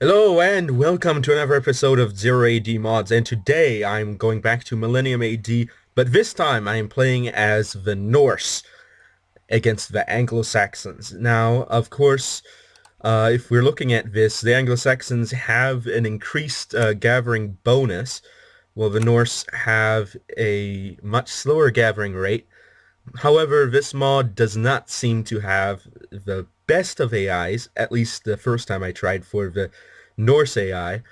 Hello and welcome to another episode of Zero AD Mods, and today I'm going back to Millennium AD, but this time I am playing as the Norse against the Anglo-Saxons. Now, of course, if we're looking at this, the Anglo-Saxons have an increased gathering bonus, while the Norse have a much slower gathering rate. However, this mod does not seem to have the best of AIs, at least the first time I tried for the Norse AI.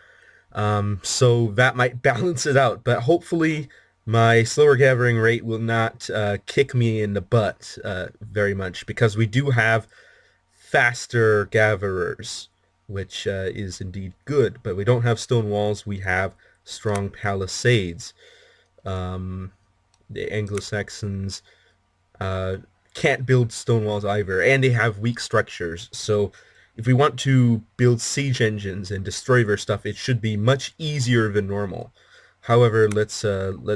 So that might balance it out, but hopefully my slower gathering rate will not kick me in the butt very much, because we do have faster gatherers, which is indeed good, but we don't have stone walls, we have strong palisades. The Anglo-Saxons uh, can't build stone walls either, and they have weak structures. So if we want to build siege engines and destroy their stuff, it should be much easier than normal. However, let's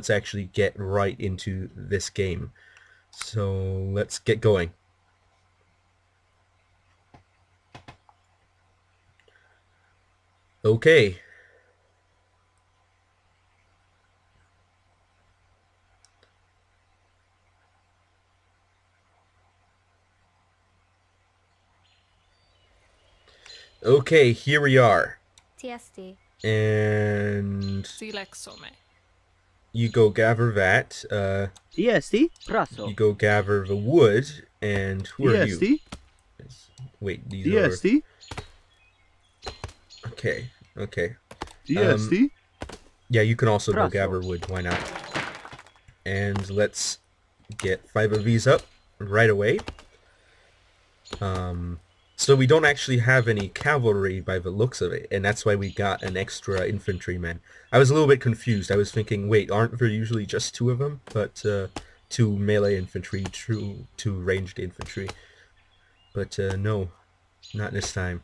actually get right into this game. So let's get going. Okay. Okay, here we are. TSD. And Silexome. you go gather that. EST? Prasso. You go gather the wood, and who are you? EST? Wait, these EST? are... Okay, okay. EST? Yeah, you can also go Prasso. gather wood, why not? And let's get 5 of these up right away. So we don't actually have any cavalry by the looks of it, and that's why we got an extra infantryman. I was a little bit confused. I was thinking, wait, aren't there usually just 2 of them? But 2 melee infantry, 2 ranged infantry. But no, not this time.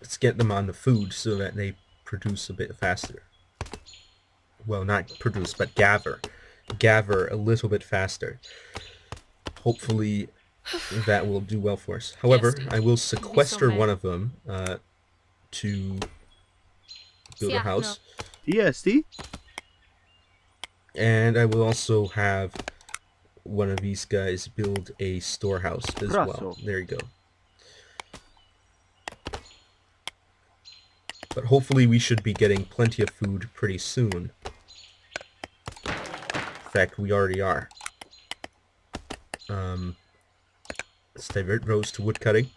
Let's get them on the food so that they produce a bit faster. Well, not produce, but gather. Gather a little bit faster. Hopefully that will do well for us. However, Yes, I will sequester so one of them to build a house. EST? And I will also have one of these guys build a storehouse as well. Prasso. There you go. But hopefully we should be getting plenty of food pretty soon. In fact, we already are. Let's divert those to wood cutting.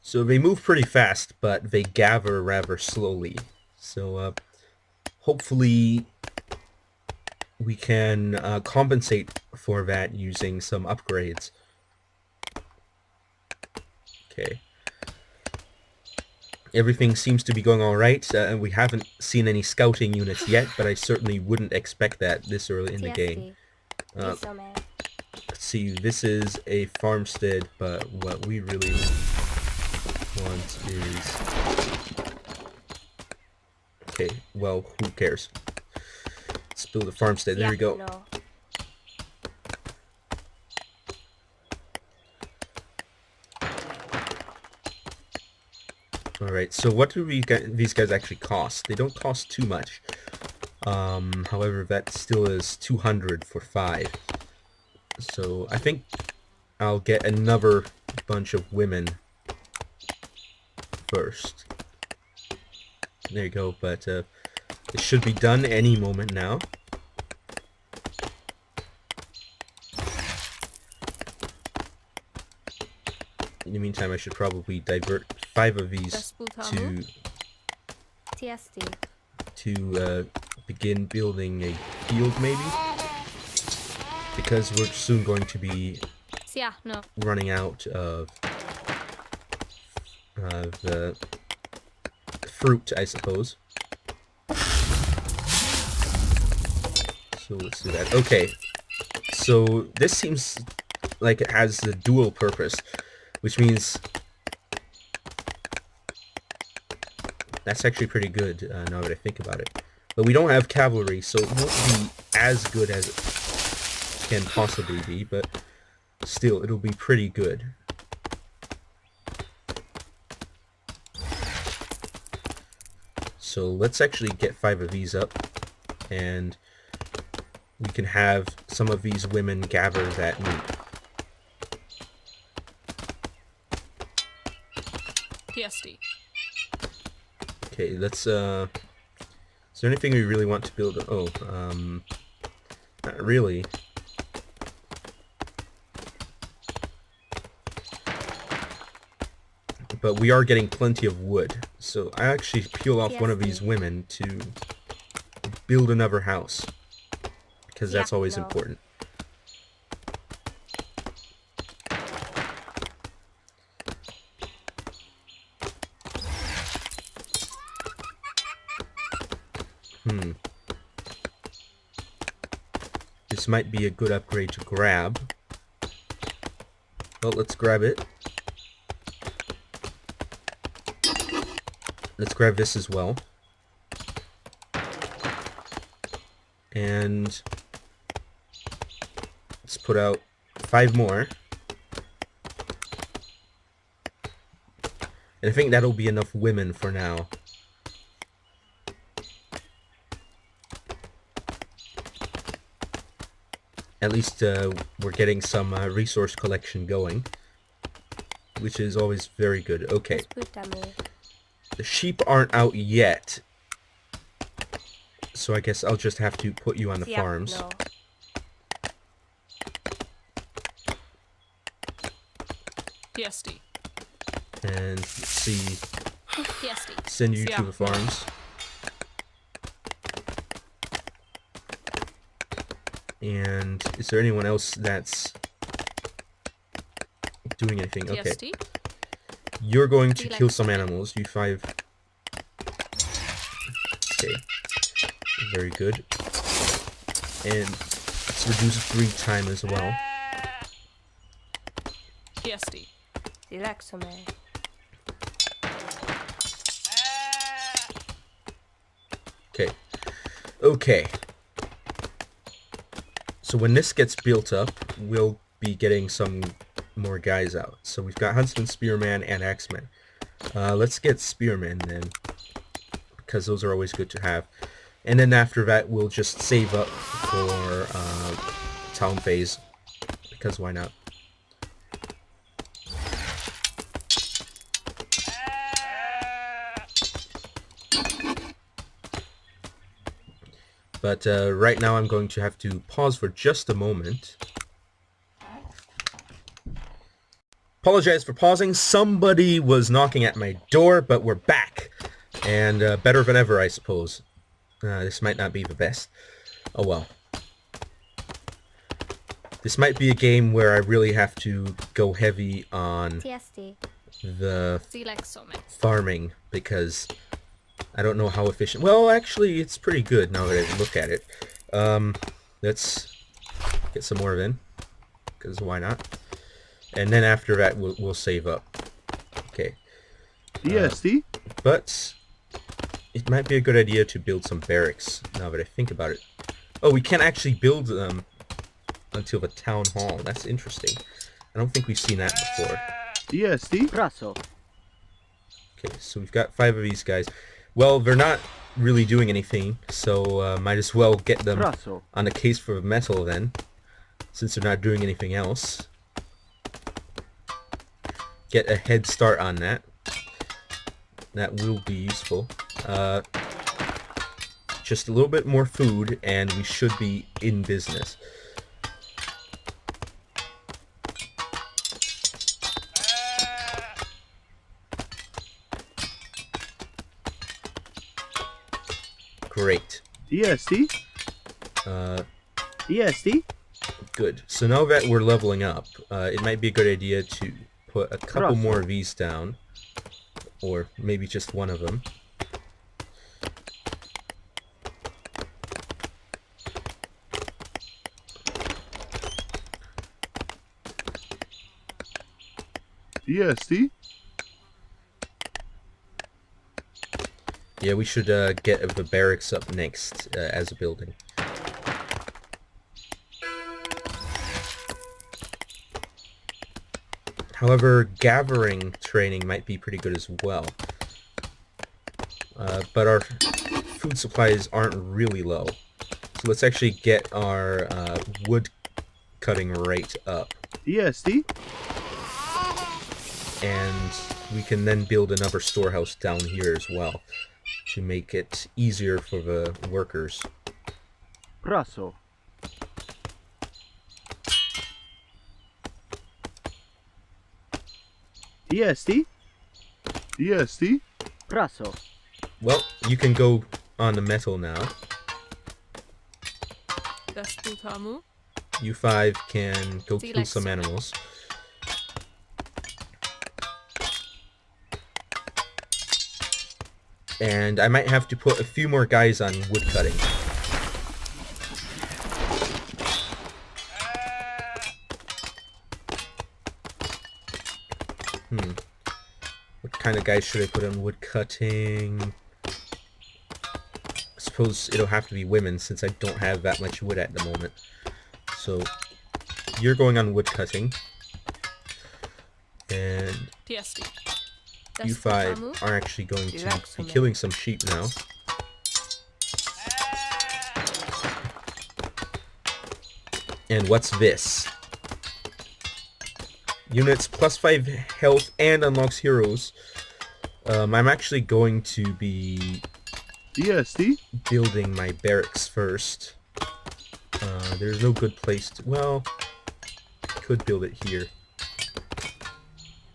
So they move pretty fast, but they gather rather slowly. So hopefully we can compensate for that using some upgrades. Okay. Everything seems to be going alright, and we haven't seen any scouting units yet, but I certainly wouldn't expect that this early in the game. Let's see, this is a farmstead, but what we really want is... Okay, well, who cares? Let's build a farmstead, there we go. Alright, so what do these guys actually cost? They don't cost too much. However, that still is 200 for 5. So I think I'll get another bunch of women first. There you go, but it should be done any moment now. In the meantime, I should probably divert 5 of these to TSD. Begin building a field, maybe, because we're soon going to be running out of the fruit, I suppose. So let's do that. Okay, so this seems like it has a dual purpose, which means that's actually pretty good now that I think about it. But we don't have cavalry, so it won't be as good as it can possibly be, but still, it'll be pretty good. So let's actually get 5 of these up, and we can have some of these women gather that meat. PSD. Okay, let's, is there anything we really want to build? Oh, not really. But we are getting plenty of wood, so I actually peel off one of these women to build another house, because that's always important. This might be a good upgrade to grab. Well, let's grab it. Let's grab this as well. And let's put out 5 more. And I think that'll be enough women for now. At least we're getting some resource collection going, which is always very good. Okay. The sheep aren't out yet, so I guess I'll just have to put you on the farms. PSD. And let's see, PSD. send you to the farms. And is there anyone else that's doing anything? Okay. PSD. You're going to kill some animals. You 5. Okay. Very good. And let's reduce 3 time as well. PSD. Okay. Okay. So when this gets built up, we'll be getting some more guys out. So we've got Huntsman, Spearman, and Axeman. Let's get Spearmen then, because those are always good to have. And then after that, we'll just save up for town phase, because why not? But right now I'm going to have to pause for just a moment. Apologize for pausing. Somebody was knocking at my door, but we're back. And better than ever, I suppose. This might not be the best. Oh well. This might be a game where I really have to go heavy on the farming, because I don't know how efficient. Well, actually, it's pretty good now that I look at it. Let's get some more in, because why not? And then after that, we'll save up. Okay. PSD. But it might be a good idea to build some barracks, now that I think about it. Oh, we can't actually build them until the town hall. That's interesting. I don't think we've seen that before. PSD. Praso. Okay, so we've got 5 of these guys. Well, they're not really doing anything, so might as well get them on a case for metal then, since they're not doing anything else. Get a head start on that. That will be useful. Just a little bit more food, and we should be in business. Great. PSD. PSD. Good. So now that we're leveling up, it might be a good idea to put a couple more of these down, or maybe just one of them. PSD. Yeah, we should get the barracks up next as a building. However, gathering training might be pretty good as well. But our food supplies aren't really low. So let's actually get our wood cutting rate up. EST. And we can then build another storehouse down here as well to make it easier for the workers. Praso. EST. EST. Praso. Well, you can go on the metal now. Desputamu. You five can go kill some Dilexo. animals. And I might have to put a few more guys on wood cutting. What kind of guys should I put on wood cutting? I suppose it'll have to be women since I don't have that much wood at the moment. So you're going on wood cutting. And Tiesti. you five Desputamu. are actually going to be Dilexo. killing some sheep now. And what's this? Units plus 5 health and unlocks heroes. I'm actually going to be EST. building my barracks first. There's no good place to... Well, could build it here.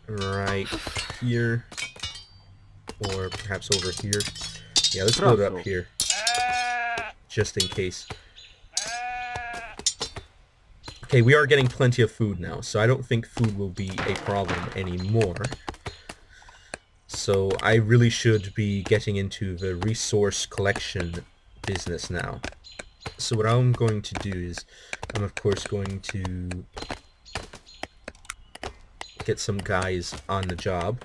Right here. Or perhaps over here. Yeah, let's build it up here. Just in case. Okay, we are getting plenty of food now, so I don't think food will be a problem anymore. So I really should be getting into the resource collection business now. So what I'm going to do is, I'm of course going to get some guys on the job.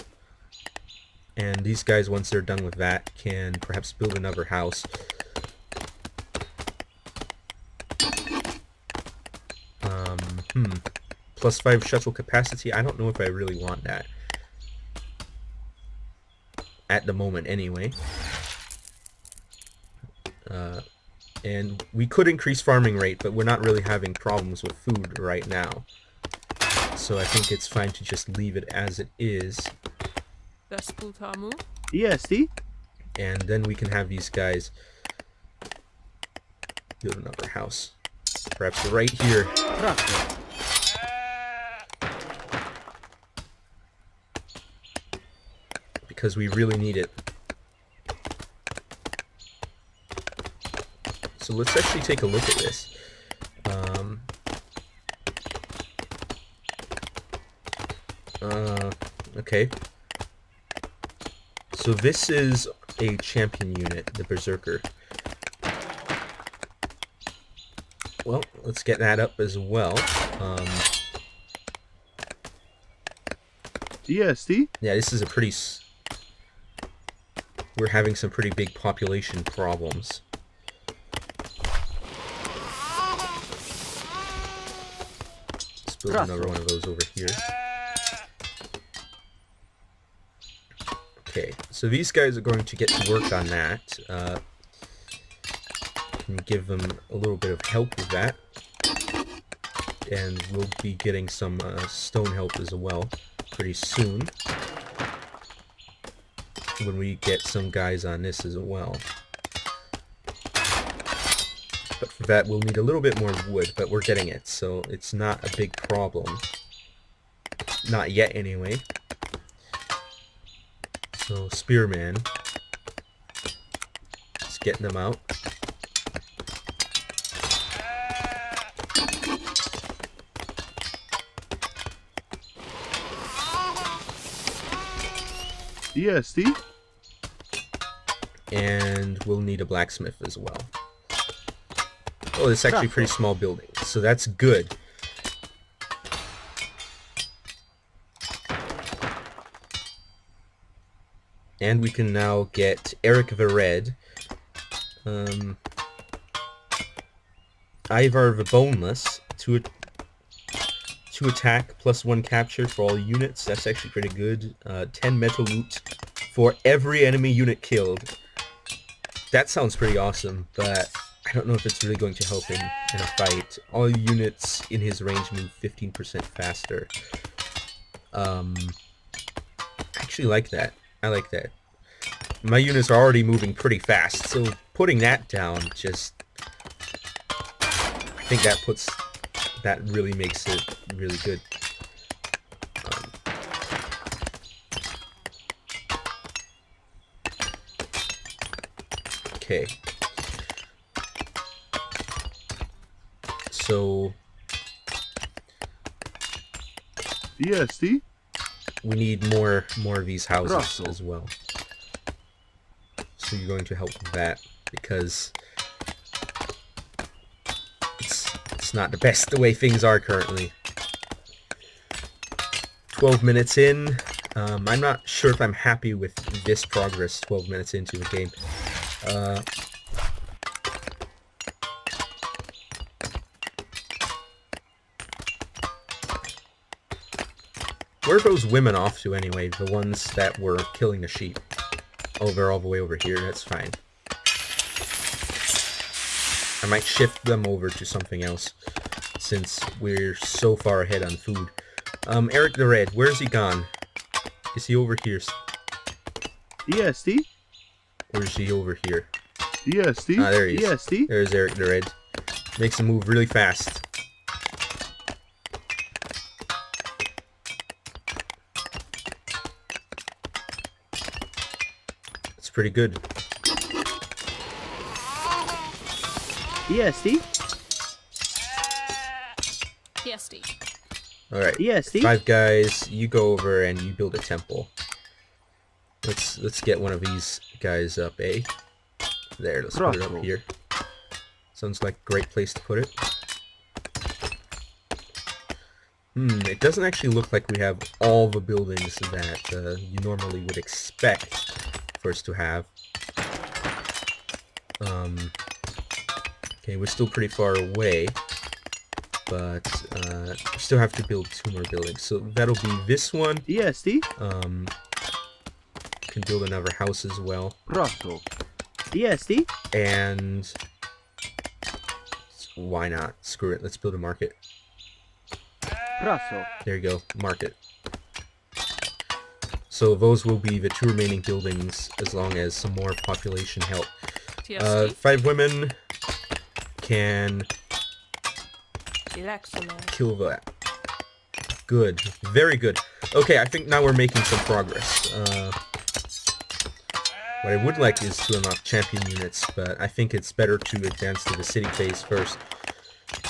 And these guys, once they're done with that, can perhaps build another house. Plus 5 shuttle capacity. I don't know if I really want that. At the moment, anyway. And we could increase farming rate, but we're not really having problems with food right now. So I think it's fine to just leave it as it is. Desputamu. EST. And then we can have these guys build another house. Perhaps right here. Praso. Because we really need it. So let's actually take a look at this. Okay. So this is a champion unit, the Berserker. Well, let's get that up as well. EST. Yeah, this is a pretty... We're having some pretty big population problems. Let's build another one of those over here. Okay, so these guys are going to get to work on that. Can give them a little bit of help with that. And we'll be getting some stone help as well pretty soon. When we get some guys on this as well. But for that we'll need a little bit more wood, but we're getting it, so it's not a big problem. Not yet anyway. So Spearman. Just getting them out. EST. And we'll need a blacksmith as well. Oh, it's actually a pretty small building, so that's good. And we can now get Eric the Red. Ivar the Boneless. Two attack plus 1 capture for all units. That's actually pretty good. 10 metal loot for every enemy unit killed. That sounds pretty awesome, but I don't know if it's really going to help in a fight. All units in his range move 15% faster. I actually like that. I like that. My units are already moving pretty fast, so putting that down just... I think that really makes it really good. Okay. So EST? we need more of these houses Russell. as well. So you're going to help with that because it's not the best the way things are currently. 12 minutes in. I'm not sure if I'm happy with this progress 12 minutes into the game. Where are those women off to anyway? The ones that were killing the sheep. Oh, they're all the way over here. That's fine. I might shift them over to something else since we're so far ahead on food. Eric the Red, where's he gone? Is he over here? EST? Or is he over here? EST? Ah, there he is. EST? There's Eric the Red. Makes him move really fast. It's pretty good. EST? TSD. Alright. EST? 5 guys, you go over and you build a temple. Let's get one of these guys up, eh? There, let's put it up here. Sounds like a great place to put it. It doesn't actually look like we have all the buildings that you normally would expect for us to have. Okay, we're still pretty far away, but we still have to build 2 more buildings. So that'll be this one. EST? Can build another house as well. Russell. EST? And why not? Screw it. Let's build a market. Russell. There you go. Market. So those will be the 2 remaining buildings as long as some more population help. TSD. 5 women can kill that. Good. Very good. Okay, I think now we're making some progress. What I would like is to unlock champion units, but I think it's better to advance to the city phase first.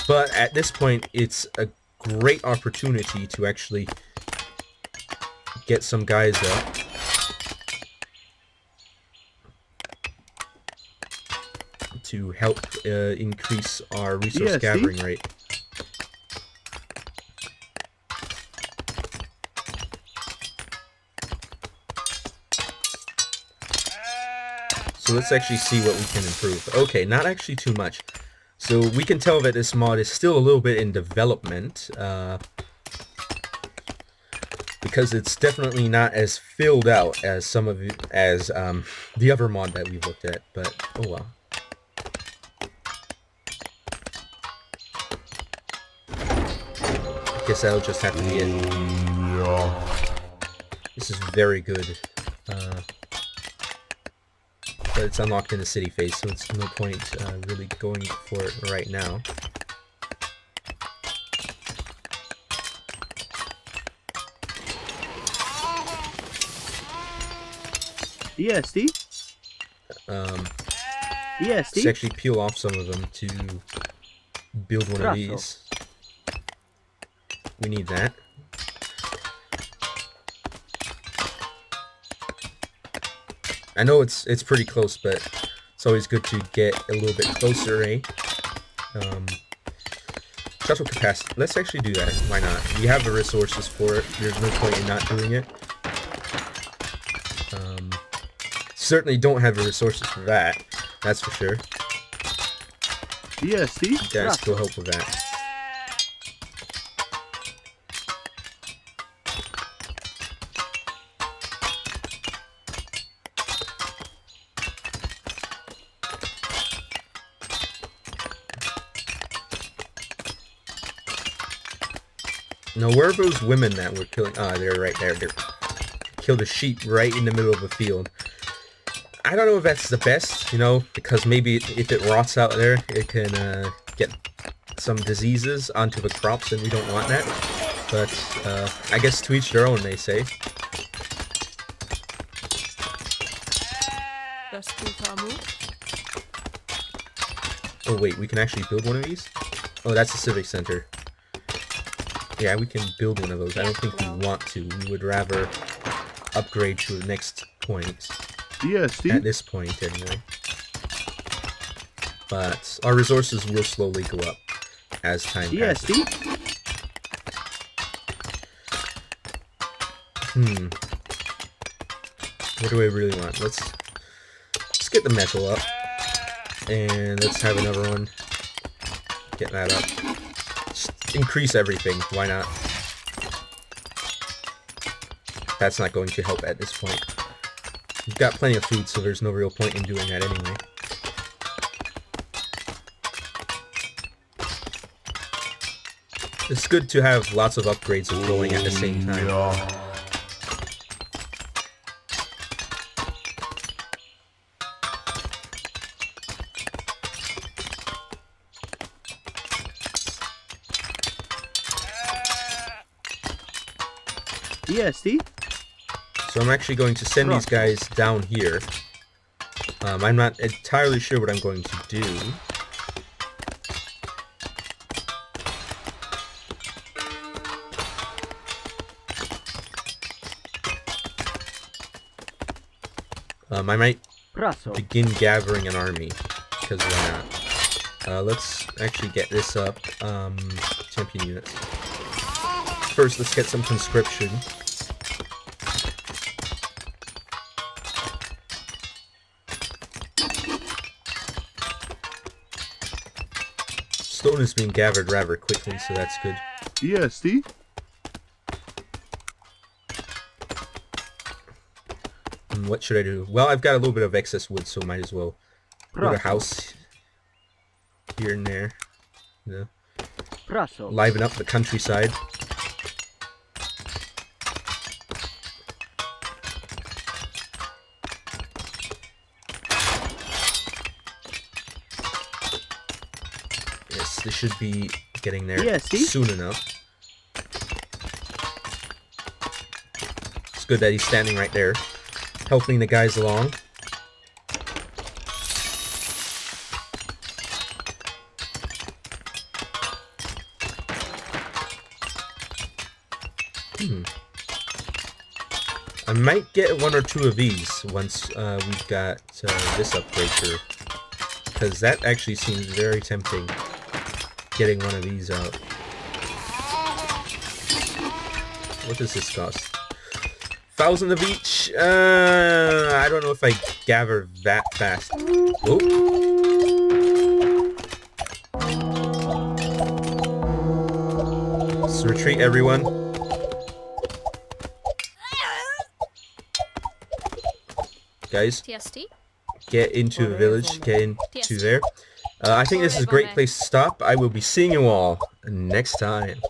But at this point, it's a great opportunity to actually get some guys up. To help increase our resource gathering rate. So let's actually see what we can improve. Okay, not actually too much. So we can tell that this mod is still a little bit in development, because it's definitely not as filled out as some of the other mod that we've looked at. But oh well. I guess that'll just have to be it. This is very good. But it's unlocked in the city phase, so it's no point really going for it right now. EST? EST? Let's actually peel off some of them to build one of these. We need that. I know it's pretty close, but it's always good to get a little bit closer, eh? Shuttle capacity. Let's actually do that. Why not? We have the resources for it. There's no point in not doing it. certainly don't have the resources for that. That's for sure. EST. Guys, go help with that. Now, where are those women that were killing? Ah, they're right there. They killed a sheep right in the middle of the field. I don't know if that's the best, you know, because maybe if it rots out there, it can get some diseases onto the crops, and we don't want that. But I guess to each their own, they say. Oh wait, we can actually build one of these? Oh, that's the civic center. Yeah, we can build one of those. I don't think we want to. We would rather upgrade to the next point. EST. At this point, anyway. But our resources will slowly go up as time passes. EST. What do I really want? Let's get the metal up. And let's have another one. Get that up. Just increase everything. Why not? That's not going to help at this point. We've got plenty of food, so there's no real point in doing that anyway. It's good to have lots of upgrades going at the same time. EST. So I'm actually going to send these guys down here. I'm not entirely sure what I'm going to do. I might begin gathering an army, because why not? Let's actually get this up. Champion units. First, let's get some conscription. Stone is being gathered rather quickly, so that's good. EST. And what should I do? Well, I've got a little bit of excess wood, so might as well put a house here and there. You know, liven up the countryside. This should be getting there soon enough. It's good that he's standing right there, helping the guys along. I might get one or two of these once we've got this upgrade through, because that actually seems very tempting. Getting one of these out. What does this cost? 1,000 of each? I don't know if I gather that fast. Oh. Let's retreat, everyone. Guys, TST. get into the village. Get into there. I think this is a great place to stop. I will be seeing you all next time.